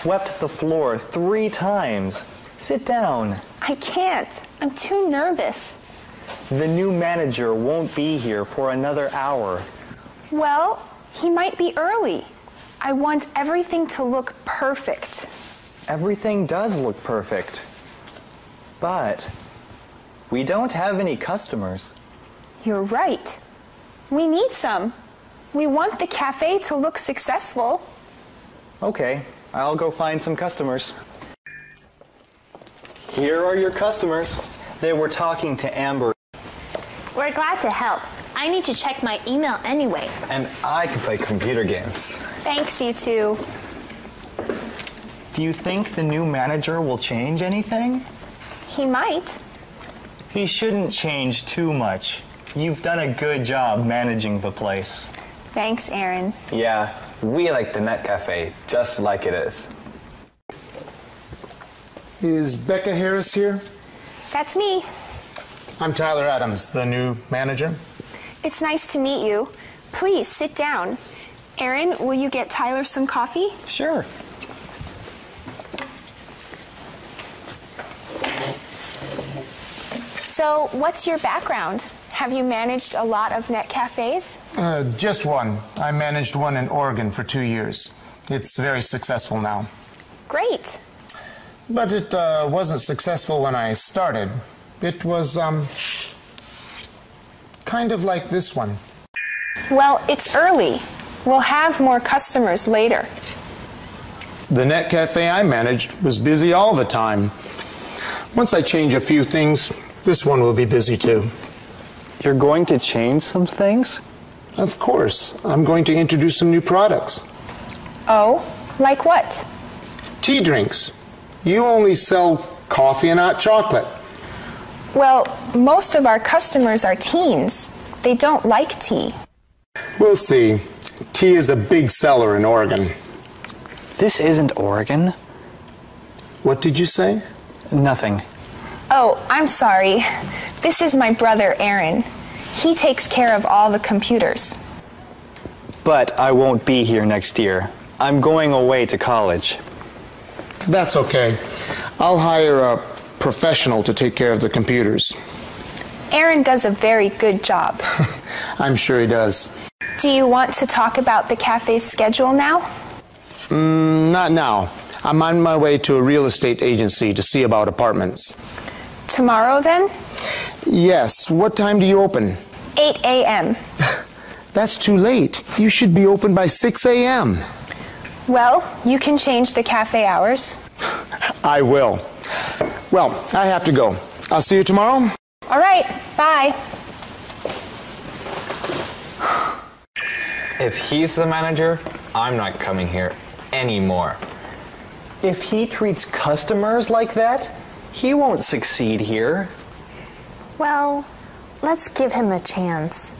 swept the floor 3 times. Sit down. I can't. I'm too nervous. The new manager won't be here for another hour. Well, he might be early. I want everything to look perfect. Everything does look perfect. But we don't have any customers. You're right. We need some. We want the cafe to look successful. Okay, I'll go find some customers. Here are your customers. They were talking to Amber. We're glad to help. I need to check my email anyway. And I can play computer games. Thanks, you two. Do you think the new manager will change anything? He might. He shouldn't change too much. You've done a good job managing the place. Thanks, Aaron. Yeah, we like the Net Cafe, just like it is. Is Becca Harris here? That's me. I'm Tyler Adams, the new manager. It's nice to meet you. Please sit down. Aaron, will you get Tyler some coffee? Sure. So, what's your background? Have you managed a lot of net cafes? Just one. I managed one in Oregon for 2 years. It's very successful now. Great. But it wasn't successful when I started. It was, kind of like this one. Well, it's early. We'll have more customers later. The Net Cafe I managed was busy all the time. Once I change a few things, this one will be busy too. You're going to change some things? Of course. I'm going to introduce some new products. Oh, like what? Tea drinks. You only sell coffee and hot chocolate. Well, most of our customers are teens. They don't like tea. We'll see. Tea is a big seller in Oregon. This isn't Oregon. What did you say? Nothing. Oh, I'm sorry. This is my brother, Aaron. He takes care of all the computers. But I won't be here next year. I'm going away to college. That's okay. I'll hire a professional to take care of the computers. Aaron does a very good job. I'm sure he does. Do you want to talk about the cafe's schedule now? Not now. I'm on my way to a real estate agency to see about apartments. Tomorrow, then? Yes. What time do you open? 8 a.m. That's too late. You should be open by 6 a.m. Well, you can change the cafe hours. I will. Well, I have to go. I'll see you tomorrow. All right, bye. If he's the manager, I'm not coming here anymore. If he treats customers like that, he won't succeed here. Well, let's give him a chance.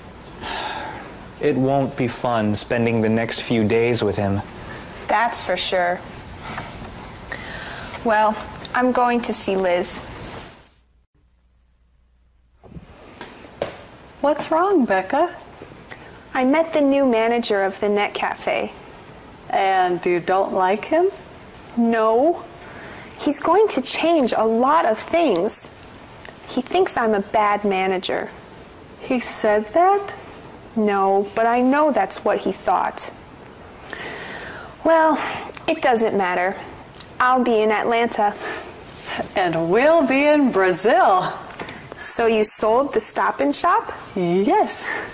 It won't be fun spending the next few days with him. That's for sure. Well, I'm going to see Liz. What's wrong, Becca? I met the new manager of the Net Cafe. And you don't like him? No. He's going to change a lot of things. He thinks I'm a bad manager. He said that? No, but I know that's what he thought. Well, it doesn't matter. I'll be in Atlanta. And we'll be in Brazil. So you sold the Stop and Shop? Yes.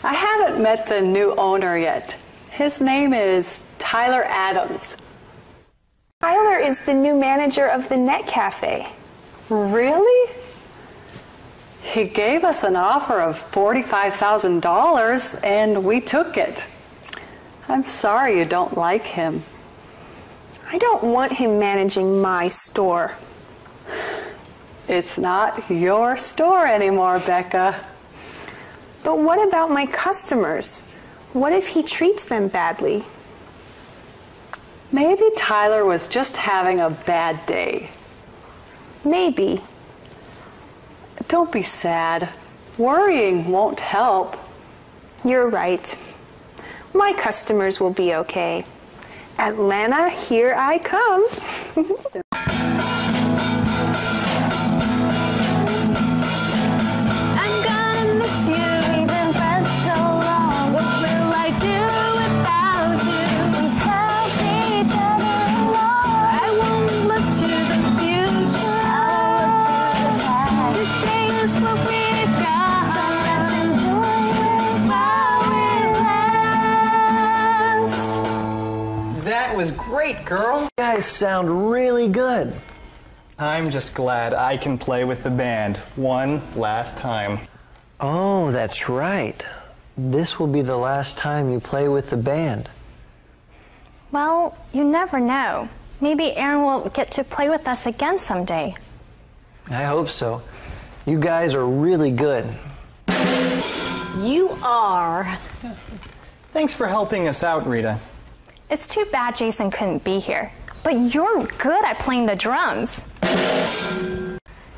I haven't met the new owner yet. His name is Tyler Adams. Tyler is the new manager of the Net Cafe. Really? He gave us an offer of $45,000 and we took it. I'm sorry you don't like him. I don't want him managing my store. It's not your store anymore, Becca. But what about my customers? What if he treats them badly? Maybe Tyler was just having a bad day. Maybe. Don't be sad. Worrying won't help. You're right. My customers will be okay. Atlanta, here I come. I'm gonna miss you, we've been friends so long. What will I do without you? Please help each other along. I won't look to the future. I'll look to the past. To say is what we've got. So let's enjoy it while it lasts. That was great, girls. You guys sound really good. I'm just glad I can play with the band one last time. Oh, that's right. This will be the last time you play with the band. Well, you never know. Maybe Aaron will get to play with us again someday. I hope so. You guys are really good. You are. Thanks for helping us out, Rita. It's too bad Jason couldn't be here. But you're good at playing the drums.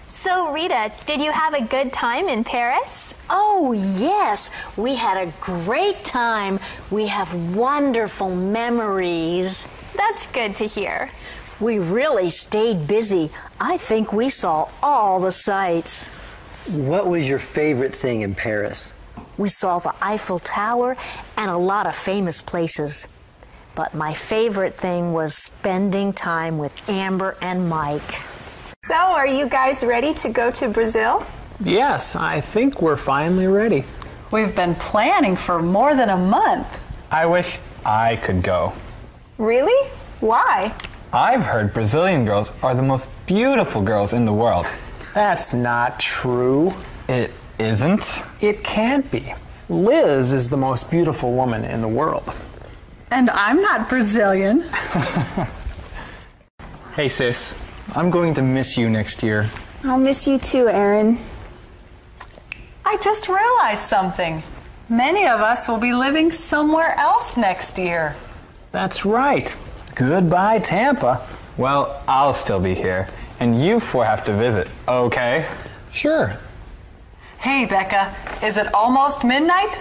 So, Rita, did you have a good time in Paris? Oh, yes. We had a great time. We have wonderful memories. That's good to hear. We really stayed busy. I think we saw all the sights. What was your favorite thing in Paris? We saw the Eiffel Tower and a lot of famous places. But my favorite thing was spending time with Amber and Mike. So, are you guys ready to go to Brazil? Yes, I think we're finally ready. We've been planning for more than a month. I wish I could go. Really? Why? I've heard Brazilian girls are the most beautiful girls in the world. That's not true. It isn't? It can't be. Liz is the most beautiful woman in the world. And I'm not Brazilian. Hey, sis. I'm going to miss you next year. I'll miss you too, Aaron. I just realized something. Many of us will be living somewhere else next year. That's right. Goodbye, Tampa. Well, I'll still be here, and you four have to visit, okay? Sure. Hey, Becca, is it almost midnight?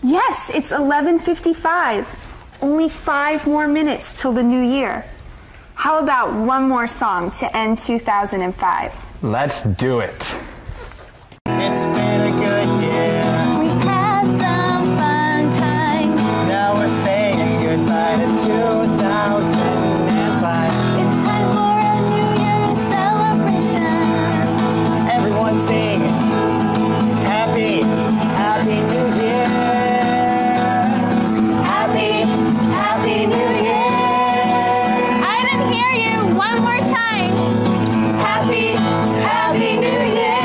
Yes, it's 11:55. Only 5 more minutes till the new year. How about one more song to end 2005? Let's do it. It's been a good year. We had some fun times. Now we're saying goodbye to 2005. It's time for a New Year's celebration. Everyone sing Happy New Year. Happy New Year. I didn't hear you. One more time. Happy New Year.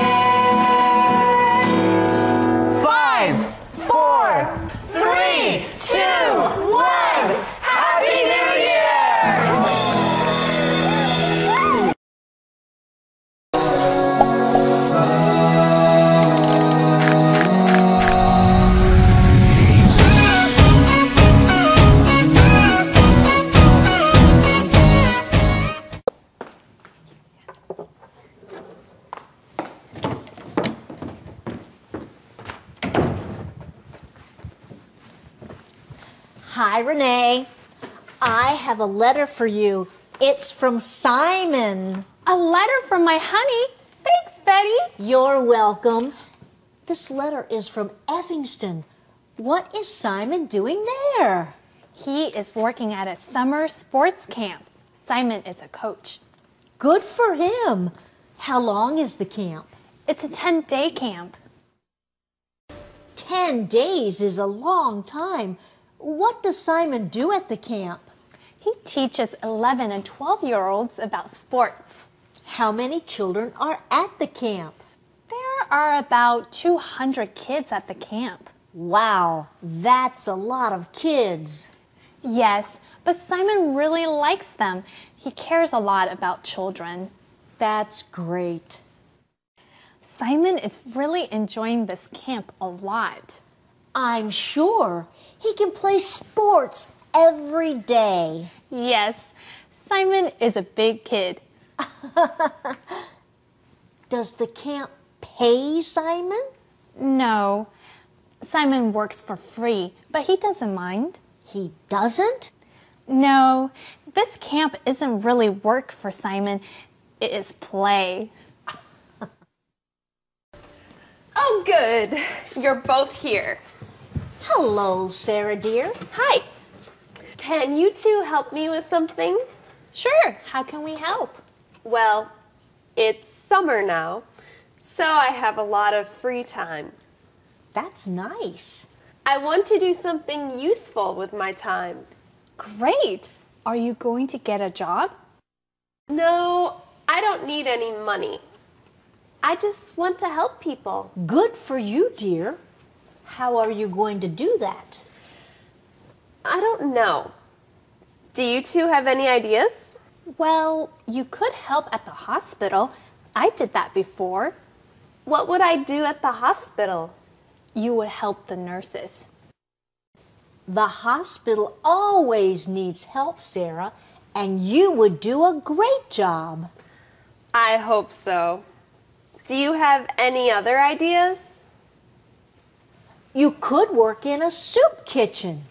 5, 4, 3, 2, 1. Happy New Year. Hi, Renee. I have a letter for you. It's from Simon. A letter from my honey. Thanks, Betty. You're welcome. This letter is from Evanston. What is Simon doing there? He is working at a summer sports camp. Simon is a coach. Good for him. How long is the camp? It's a 10-day camp. 10 days is a long time. What does Simon do at the camp? He teaches 11 and 12-year-olds about sports. How many children are at the camp? There are about 200 kids at the camp. Wow, that's a lot of kids. Yes, but Simon really likes them. He cares a lot about children. That's great. Simon is really enjoying this camp a lot. I'm sure. He can play sports every day. Yes, Simon is a big kid. Does the camp pay Simon? No, Simon works for free, but he doesn't mind. He doesn't? No, this camp isn't really work for Simon. It is play. Oh, good. You're both here. Hello, Sarah dear. Hi. Can you two help me with something? Sure, how can we help? Well, it's summer now, so I have a lot of free time. That's nice. I want to do something useful with my time. Great. Are you going to get a job? No, I don't need any money. I just want to help people. Good for you, dear. How are you going to do that? I don't know. Do you two have any ideas? Well, you could help at the hospital. I did that before. What would I do at the hospital? You would help the nurses. The hospital always needs help, Sarah, and you would do a great job. I hope so. Do you have any other ideas? You could work in a soup kitchen.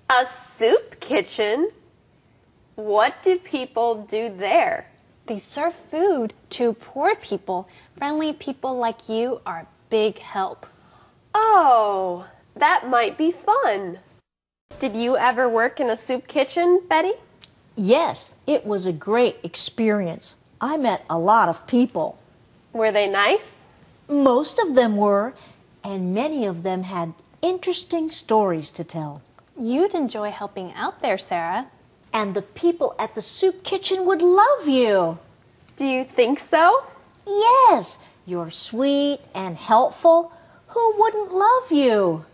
A soup kitchen? What do people do there? They serve food to poor people. Friendly people like you are a big help. Oh, that might be fun. Did you ever work in a soup kitchen, Betty? Yes, it was a great experience. I met a lot of people. Were they nice? Most of them were, and many of them had interesting stories to tell. You'd enjoy helping out there, Sarah. And the people at the soup kitchen would love you. Do you think so? Yes, you're sweet and helpful. Who wouldn't love you?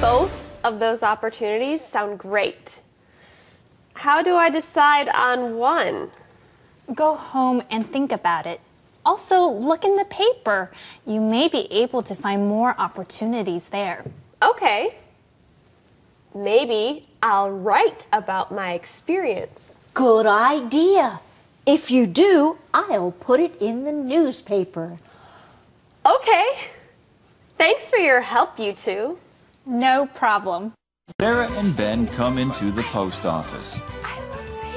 Both of those opportunities sound great. How do I decide on one? Go home and think about it. Also, look in the paper. You may be able to find more opportunities there. Okay. Maybe I'll write about my experience. Good idea. If you do, I'll put it in the newspaper. Okay. Thanks for your help, you two. No problem. Sarah and Ben come into the post office.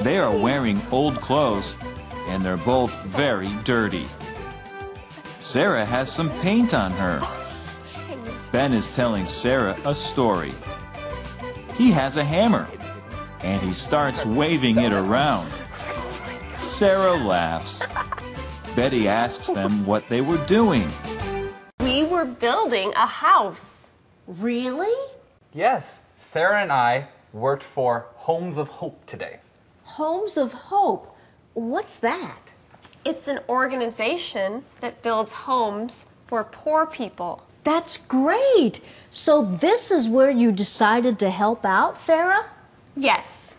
They are wearing old clothes, and they're both very dirty. Sarah has some paint on her. Ben is telling Sarah a story. He has a hammer, and he starts waving it around. Sarah laughs. Betty asks them what they were doing. We were building a house. Really? Yes, Sarah and I worked for Homes of Hope today. Homes of Hope. What's that? It's an organization that builds homes for poor people. That's great. So this is where you decided to help out, Sarah? Yes.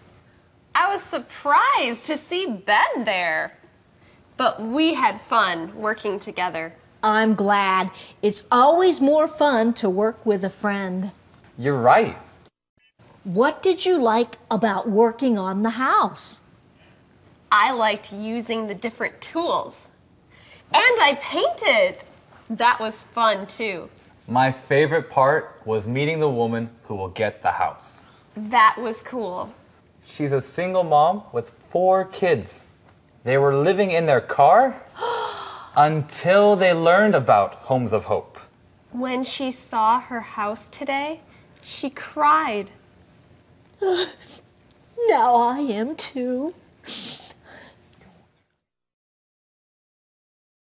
I was surprised to see Ben there. But we had fun working together. I'm glad. It's always more fun to work with a friend. You're right. What did you like about working on the house? I liked using the different tools. And I painted. That was fun too. My favorite part was meeting the woman who will get the house. That was cool. She's a single mom with 4 kids. They were living in their car until they learned about Homes of Hope. When she saw her house today, she cried. Now I am too.